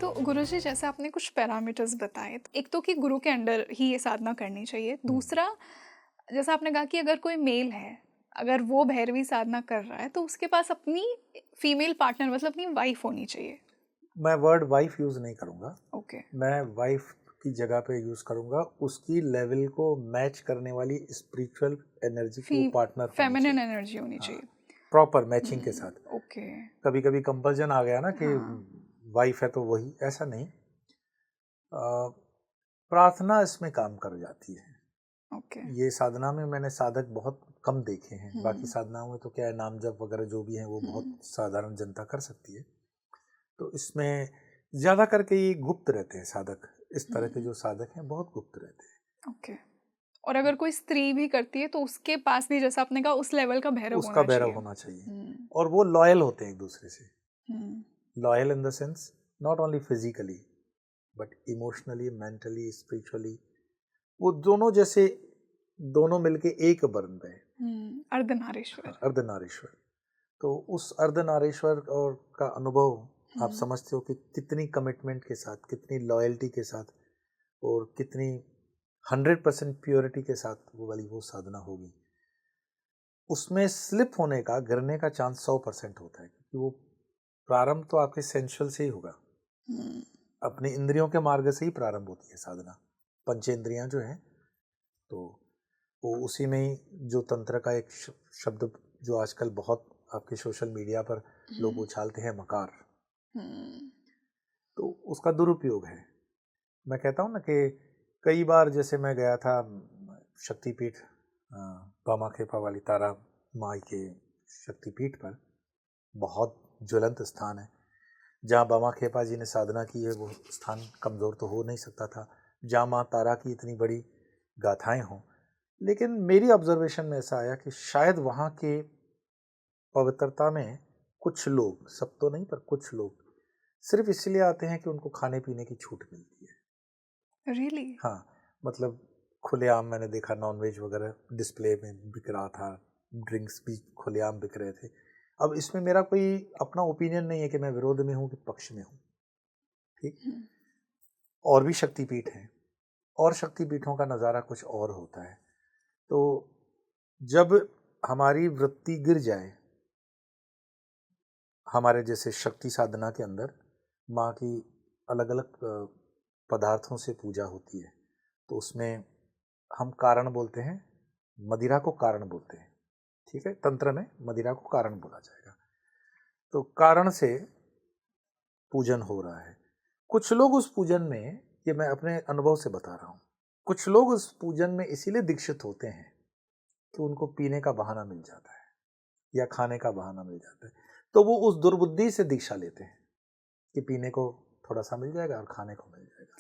तो गुरुजी जैसे आपने कुछ पैरामीटर्स बताए, तो एक तो कि गुरु के अंडर ही ये साधना करनी चाहिए। हुँ, दूसरा, जैसा आपने कहा कि अगर कोई मेल है, अगर वो भैरवी साधना कर रहा है तो उसके पास अपनी फीमेल पार्टनर मतलब अपनी वाइफ होनी चाहिए। मैं वर्ड वाइफ़ यूज़ नहीं करूँगा। ओके। मैं वाइफ़ की जगह पे यूज़ करूँगा, उसकी लेवल को मैच करने वाली स्पिरिचुअल एनर्जी की फी वो पार्टनर होनी फेमिनिन चाहिए। एनर्जी होनी हाँ, चाहिए। प्रॉपर मैचिंग के साथ। ओके। कभी-कभी कंपल्जन आ गया ना कि हाँ। वाइफ़ है तो वही, ऐसा नहीं। अ, प्रार्थना इसमें काम कर जाती है। ओके। ये साधना में मैंने साधक बहुत कम देखे हैं। बाकी हम्म। साधनाओं में तो क्या है, नाम जप वगैरह जो भी हैं वो बहुत हम्म। साधारण जनता कर सकती है। तो इसमें ज़्यादा करके ये गुप्त रहते हैं साधक। इस तरह के हम्म। जो साधक हैं बहुत गुप्त रहते हैं। ओके। और अगर कोई स्त्री भी करती है तो उसके पास भी जैसा आपने कहा उस लेवल का भैरव उसका होना भैरव चाहिए। होना चाहिए हम्म। और वो लॉयल होते हैं एक दूसरे से। Hmm. Loyal in the sense not only physically but emotionally, mentally, spiritually. वो दोनों जैसे दोनों मिलके एक बन गए। अर्धनारीश्वर। हाँ, अर्धनारीश्वर। तो उस अर्धनारीश्वर और का अनुभव आप हम्म। समझते हो कि कितनी कमिटमेंट के साथ, कितनी लॉयल्टी के साथ और कितनी 100% प्योरिटी के साथ वो वाली वो साधना होगी। उसमें स्लिप होने का, गिरने का चांस 100% होता है, क्योंकि वो प्रारंभ तो आपके सेंसुअल से ही होगा। हम्म। अपनी इंद्रियों के मार्ग से ही प्रारंभ होती है साधना। पंचेंद्रियां जो हैं, तो वो उसी में ही जो तंत्र का एक शब्द जो आजकल बहुत आपके सोशल मीडिया पर लोग हम्म। उछालते हैं, मकार, हम्म। तो उसका दुरुपयोग है। मैं कहता हूँ ना कि कई बार जैसे मैं गया था शक्तिपीठ, बामाखेपा वाली तारा माई के शक्तिपीठ पर, बहुत ज्वलंत स्थान है। जहाँ बामाखेपा जी ने साधना की है वो स्थान कमज़ोर तो हो नहीं सकता था, जहाँ माँ तारा की इतनी बड़ी गाथाएं हों। लेकिन मेरी ऑब्जर्वेशन में ऐसा आया कि शायद वहाँ के पवित्रता में कुछ लोग, सब तो नहीं पर कुछ लोग, सिर्फ इसलिए आते हैं कि उनको खाने पीने की छूट मिलती है। रियली। हाँ, मतलब खुलेआम मैंने देखा नॉनवेज वगैरह डिस्प्ले में बिक रहा था, ड्रिंक्स भी खुलेआम बिक रहे थे। अब इसमें मेरा कोई अपना ओपिनियन नहीं है कि मैं विरोध में हूँ कि पक्ष में हूँ, ठीक? और भी शक्तिपीठ हैं और शक्तिपीठों का नज़ारा कुछ और होता है। तो जब हमारी वृत्ति गिर जाए, हमारे जैसे शक्ति साधना के अंदर माँ की अलग अलग पदार्थों से पूजा होती है, तो उसमें हम कारण बोलते हैं, मदिरा को कारण बोलते हैं, ठीक है? तंत्र में मदिरा को कारण बोला जाएगा। तो कारण से पूजन हो रहा है। कुछ लोग उस पूजन में, ये मैं अपने अनुभव से बता रहा हूँ, कुछ लोग उस पूजन में इसीलिए दीक्षित होते हैं कि उनको पीने का बहाना मिल जाता है या खाने का बहाना मिल जाता है। तो वो उस दुर्बुद्धि से दीक्षा लेते हैं कि पीने को थोड़ा सा मिल जाएगा और खाने को मिल जाएगा।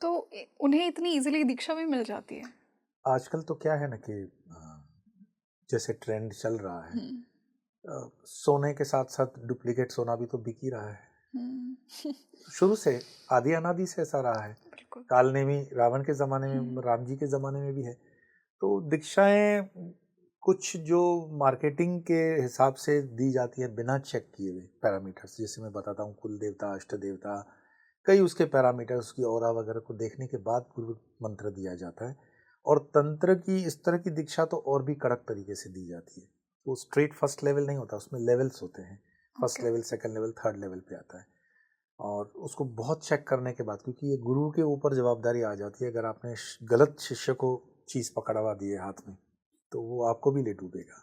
तो उन्हें इतनी इजीली दीक्षा भी मिल जाती है। आजकल तो क्या है ना कि जैसे ट्रेंड चल रहा है, हम्म। सोने के साथ साथ डुप्लीकेट सोना भी तो बिक ही रहा है। हम्म। शुरू से, आदि अनादि से ऐसा रहा है। बिल्कुल। काल ने भी, रावण के ज़माने हम्म। में, राम जी के ज़माने में भी है। तो दीक्षाएँ कुछ जो मार्केटिंग के हिसाब से दी जाती है बिना चेक किए हुए पैरामीटर्स, जैसे मैं बताता हूँ कुल देवता, अष्ट देवता, कई उसके पैरामीटर्स, उसकी ऑरा वगैरह को देखने के बाद गुरु मंत्र दिया जाता है। और तंत्र की इस तरह की दीक्षा तो और भी कड़क तरीके से दी जाती है। वो स्ट्रेट फर्स्ट लेवल नहीं होता, उसमें लेवल्स होते हैं। First okay. Level, second level, third level पे आता है। और उसको बहुत चेक करने के बाद, क्योंकि ये गुरु के ऊपर जवाबदारी आ जाती है, अगर आपने गलत शिष्य को चीज़ पकड़वा दी है हाथ में तो वो आपको भी ले डूबेगा।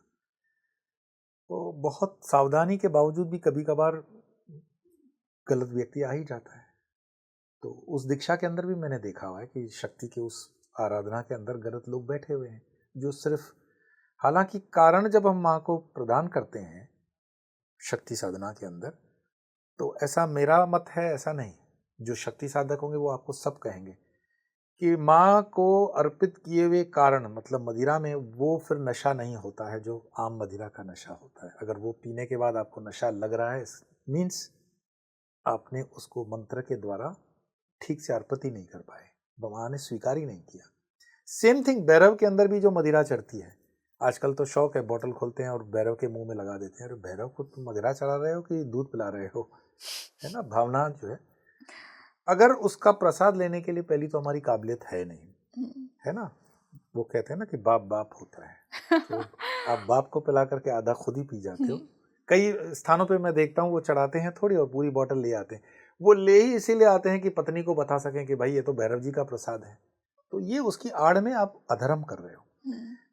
तो बहुत सावधानी के बावजूद भी कभी कभार गलत व्यक्ति आ ही जाता है। तो उस दीक्षा के अंदर भी मैंने देखा हुआ है कि शक्ति के उस आराधना के अंदर गलत लोग बैठे हुए हैं, जो सिर्फ, हालांकि कारण जब हम माँ को प्रदान करते हैं शक्ति साधना के अंदर, तो ऐसा मेरा मत है, ऐसा नहीं, जो शक्ति साधक होंगे वो आपको सब कहेंगे कि माँ को अर्पित किए हुए कारण, मतलब मदिरा में वो फिर नशा नहीं होता है जो आम मदिरा का नशा होता है। अगर वो पीने के बाद आपको नशा लग रहा है, मीन्स आपने उसको मंत्र के द्वारा ठीक से अर्पित ही नहीं कर पाए, माँ ने स्वीकार ही नहीं किया। सेम थिंग भैरव के अंदर भी जो मदिरा चढ़ती है, आजकल तो शौक है, बोतल खोलते हैं और भैरव के मुंह में लगा देते हैं। अरे भैरव को तुम मदिरा चढ़ा रहे हो कि दूध पिला रहे हो? है ना, भावना जो है। अगर उसका प्रसाद लेने के लिए पहली तो हमारी काबिलियत है नहीं, है ना। वो कहते हैं ना कि बाप बाप होता है, तो आप बाप को पिला करके आधा खुद ही पी जाते हो। कई स्थानों पे मैं देखता हूँ वो चढ़ाते हैं थोड़ी और पूरी बोतल ले आते हैं। वो ले ही इसीलिए आते हैं कि पत्नी को बता सकें कि भाई ये तो भैरव जी का प्रसाद है। तो ये उसकी आड़ में आप अधर्म कर रहे हो।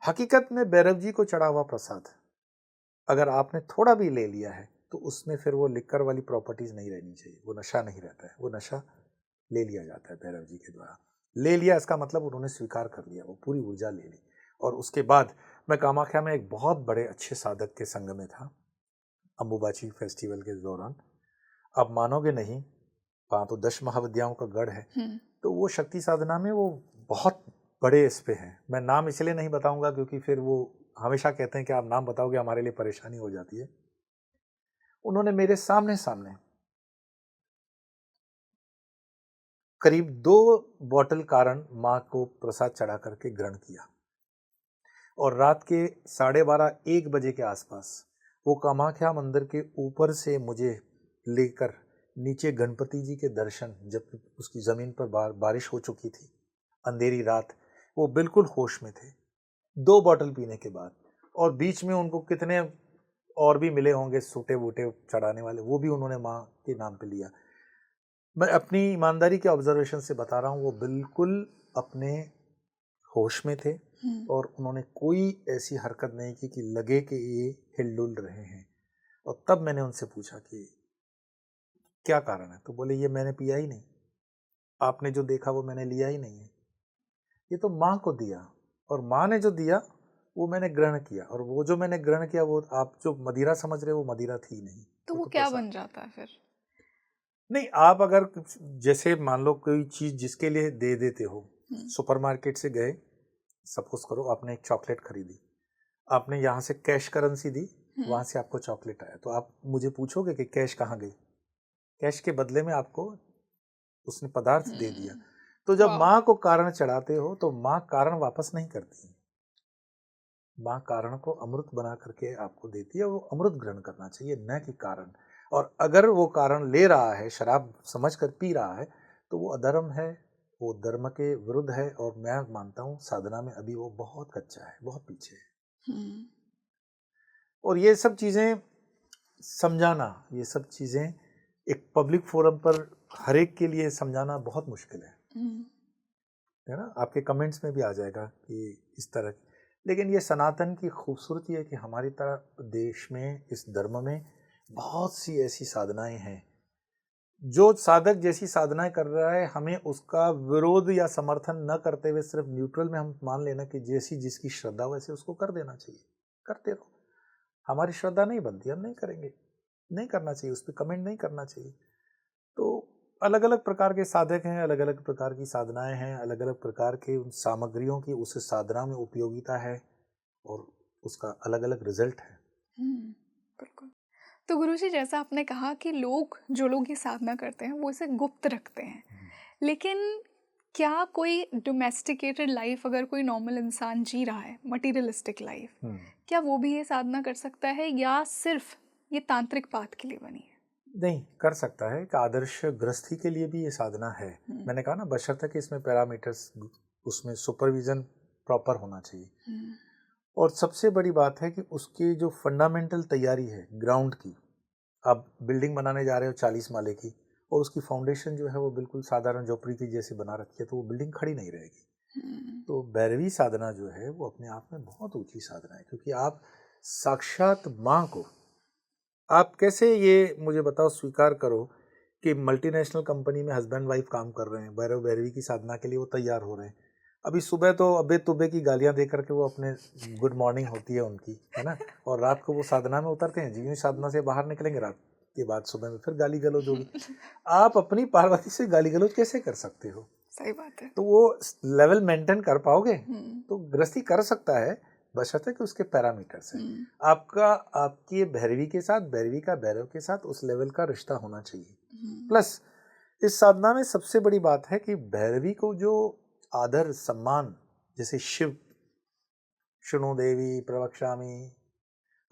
हकीकत में भैरव जी को चढ़ा हुआ प्रसाद अगर आपने थोड़ा भी ले लिया है तो उसमें फिर वो लिक्कर वाली प्रॉपर्टीज नहीं रहनी चाहिए, वो नशा नहीं रहता है। वो नशा ले लिया जाता है भैरव जी के द्वारा। ले लिया इसका मतलब उन्होंने स्वीकार कर लिया, वो पूरी ऊर्जा ले ली। और उसके बाद मैं कामाख्या में एक बहुत बड़े अच्छे साधक के संग में था अंबुबाची फेस्टिवल के दौरान। आप मानोगे नहीं, वहाँ तो 10 महाविद्याओं का गढ़ है। तो वो शक्ति साधना में वो बहुत बड़े इस पे हैं। मैं नाम इसलिए नहीं बताऊंगा क्योंकि फिर वो हमेशा कहते हैं कि आप नाम बताओगे हमारे लिए परेशानी हो जाती है। उन्होंने मेरे सामने सामने करीब 2 बॉटल कारण माँ को प्रसाद चढ़ा करके ग्रहण किया। और रात के 12:30-1 बजे के आसपास वो कामाख्या मंदिर के ऊपर से मुझे लेकर नीचे गणपति जी के दर्शन, जब उसकी ज़मीन पर बारिश हो चुकी थी, अंधेरी रात, वो बिल्कुल होश में थे 2 बॉटल पीने के बाद। और बीच में उनको कितने और भी मिले होंगे सूटे बूटे चढ़ाने वाले, वो भी उन्होंने माँ के नाम पे लिया। मैं अपनी ईमानदारी के ऑब्जर्वेशन से बता रहा हूँ, वो बिल्कुल अपने होश में थे और उन्होंने कोई ऐसी हरकत नहीं की कि लगे कि ये हिलडुल रहे हैं। और तब मैंने उनसे पूछा कि क्या कारण है, तो बोले ये मैंने पिया ही नहीं, आपने जो देखा वो मैंने लिया ही नहीं है, ये तो माँ को दिया और माँ ने जो दिया वो मैंने ग्रहण किया। और वो जो मैंने ग्रहण किया वो आप जो मदिरा समझ रहे हो वो मदिरा थी नहीं। तो वो क्या बन जाता है फिर? नहीं, आप अगर जैसे मान लो कोई चीज जिसके लिए दे देते हो, सुपरमार्केट से गए, सपोज करो आपने एक चॉकलेट खरीदी, आपने यहाँ से कैश करेंसी दी, वहां से आपको चॉकलेट आया, तो आप मुझे पूछोगे कि कैश कहाँ गई? कैश के बदले में आपको उसने पदार्थ दे दिया। तो जब माँ को कारण चढ़ाते हो तो माँ कारण वापस नहीं करती, माँ कारण को अमृत बना करके आपको देती है, वो अमृत ग्रहण करना चाहिए न कि कारण। और अगर वो कारण ले रहा है, शराब समझ कर पी रहा है, तो वो अधर्म है, वो धर्म के विरुद्ध है। और मैं मानता हूँ साधना में अभी वो बहुत कच्चा है, बहुत पीछे है। और ये सब चीज़ें समझाना, ये सब चीज़ें एक पब्लिक फोरम पर हर एक के लिए समझाना बहुत मुश्किल है ना। आपके कमेंट्स में भी आ जाएगा कि इस तरह। लेकिन ये सनातन की खूबसूरती है कि हमारी तरह देश में, इस धर्म में बहुत सी ऐसी साधनाएं हैं। जो साधक जैसी साधनाएं कर रहा है, हमें उसका विरोध या समर्थन न करते हुए सिर्फ न्यूट्रल में हम मान लेना कि जैसी जिसकी श्रद्धा वैसे उसको कर देना चाहिए। करते रहो, हमारी श्रद्धा नहीं बनती, हम नहीं करेंगे, नहीं करना चाहिए, उस पर कमेंट नहीं करना चाहिए। तो अलग अलग प्रकार के साधक हैं, अलग अलग प्रकार की साधनाएं हैं, अलग अलग प्रकार के उन सामग्रियों की उस साधना में उपयोगिता है और उसका अलग अलग रिजल्ट है। बिल्कुल। तो गुरुजी, जैसा आपने कहा कि जो लोग ये साधना करते हैं वो इसे गुप्त रखते हैं, लेकिन क्या कोई डोमेस्टिकेटेड लाइफ अगर कोई नॉर्मल इंसान जी रहा है, मटीरियलिस्टिक लाइफ, क्या वो भी ये साधना कर सकता है या सिर्फ ये तांत्रिक पाठ के लिए बनी है? नहीं, कर सकता है। एक आदर्श गृहस्थी के लिए भी ये साधना है। मैंने कहा ना, बशर्ते कि इसमें पैरामीटर्स, उसमें सुपरविजन प्रॉपर होना चाहिए। और सबसे बड़ी बात है कि उसकी जो फंडामेंटल तैयारी है ग्राउंड की, आप बिल्डिंग बनाने जा रहे हो 40 माले की और उसकी फाउंडेशन जो है वो बिल्कुल साधारण झोपड़ी की जैसे बना रखी है, तो वो बिल्डिंग खड़ी नहीं रहेगी। तो भैरवी साधना जो है वो अपने आप में बहुत ऊंची साधना है, क्योंकि आप साक्षात माँ को, आप कैसे, ये मुझे बताओ, स्वीकार करो कि मल्टीनेशनल कंपनी में हस्बैंड वाइफ काम कर रहे हैं, भैरव भैरवी की साधना के लिए वो तैयार हो रहे हैं। अभी सुबह तो अबे तुबे की गालियां दे करके वो अपने गुड मॉर्निंग होती है उनकी, है ना, और रात को वो साधना में उतरते हैं। जी, साधना से बाहर निकलेंगे रात के बाद सुबह में फिर गाली गलौज होगी। आप अपनी पार्वती से गाली गलौज कैसे कर सकते हो? सही बात है। तो वो लेवल मेंटेन कर पाओगे? तो गृहस्थी कर सकता है, बशर्ते कि उसके पैरामीटर्स हैं। आपका, आपकी भैरवी के साथ, भैरवी का भैरव के साथ उस लेवल का रिश्ता होना चाहिए। प्लस इस साधना में सबसे बड़ी बात है कि भैरवी को जो आदर सम्मान, जैसे शिव, शृणु देवी प्रवक्ष्यामि,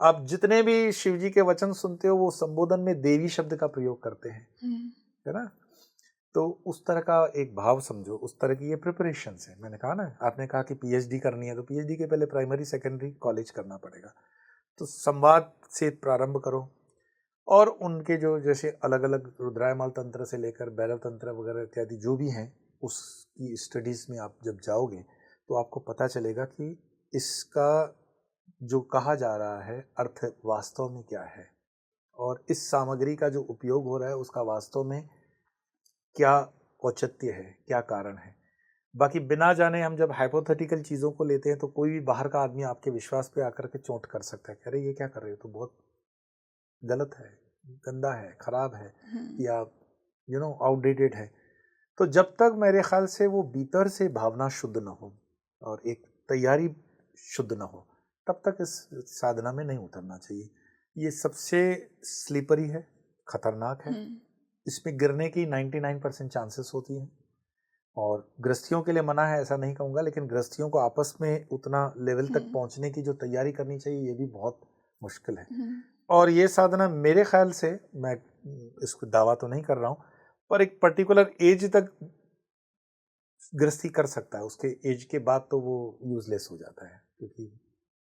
आप जितने भी शिव जी के वचन सुनते हो वो संबोधन में देवी शब्द का प्रयोग करते हैं, है ना। तो उस तरह का एक भाव समझो, उस तरह की ये प्रिपरेशंस है। मैंने कहा ना, आपने कहा कि पीएचडी करनी है, तो पीएचडी के पहले प्राइमरी सेकेंडरी कॉलेज करना पड़ेगा। तो संवाद से प्रारंभ करो, और उनके जो जैसे अलग अलग रुद्रायमाल तंत्र से लेकर भैरव तंत्र वगैरह इत्यादि जो भी हैं, उसकी स्टडीज़ में आप जब जाओगे तो आपको पता चलेगा कि इसका जो कहा जा रहा है अर्थ वास्तव में क्या है, और इस सामग्री का जो उपयोग हो रहा है उसका वास्तव में क्या औचित्य है, क्या कारण है। बाकी बिना जाने हम जब हाइपोथेटिकल चीज़ों को लेते हैं तो कोई भी बाहर का आदमी आपके विश्वास पे आकर के चोट कर सकता है कि अरे ये क्या कर रहे हो, तो बहुत गलत है, गंदा है, खराब है, या आउटडेटेड है। तो जब तक मेरे ख्याल से वो भीतर से भावना शुद्ध न हो और एक तैयारी शुद्ध न हो, तब तक इस साधना में नहीं उतरना चाहिए। ये सबसे स्लीपरी है, खतरनाक है, इसमें गिरने की 99% चांसेस होती हैं। और गृहस्थियों के लिए मना है ऐसा नहीं कहूँगा, लेकिन गृहस्थियों को आपस में उतना लेवल तक पहुँचने की जो तैयारी करनी चाहिए ये भी बहुत मुश्किल है। और ये साधना मेरे ख्याल से, मैं इसको दावा तो नहीं कर रहा हूँ, पर एक पर्टिकुलर एज तक गृहस्थी कर सकता है, उसके एज के बाद तो वो यूजलेस हो जाता है। क्योंकि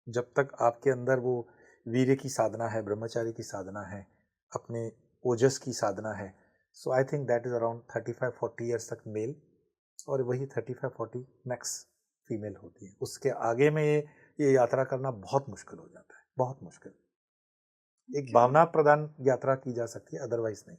जब तक आपके अंदर वो वीर्य की साधना है, ब्रह्मचारी की साधना है, अपने ओजस की साधना है, so I think that is around 35-40 years तक मेल, और वही 35-40 मैक्स फीमेल होती है। उसके आगे में ये यात्रा करना बहुत मुश्किल हो जाता है, बहुत मुश्किल। एक भावना प्रधान यात्रा की जा सकती है, अदरवाइज नहीं।